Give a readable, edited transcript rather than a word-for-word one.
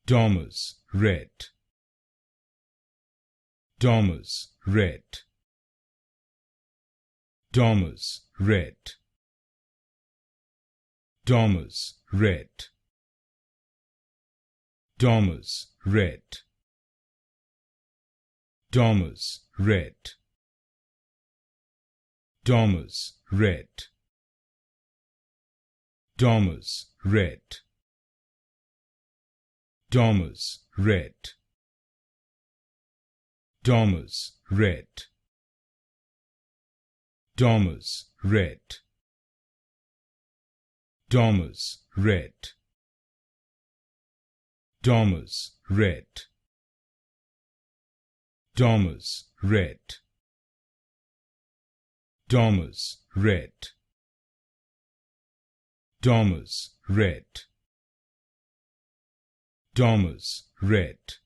Dharma's Rhett. Dharma's Rhett. Dharma's Rhett. Dharma's Rhett. Dharma's Rhett. Dharma's Rhett. Dharma's Rhett. Dharma's Rhett. Dharma's Rhett. Dharma's Rhett. Dharma's Rhett. Dharma's Rhett. Dharma's Rhett. Dharma's Rhett. Dharma's Rhett. Dharma's Rhett. Dharma's Rhett.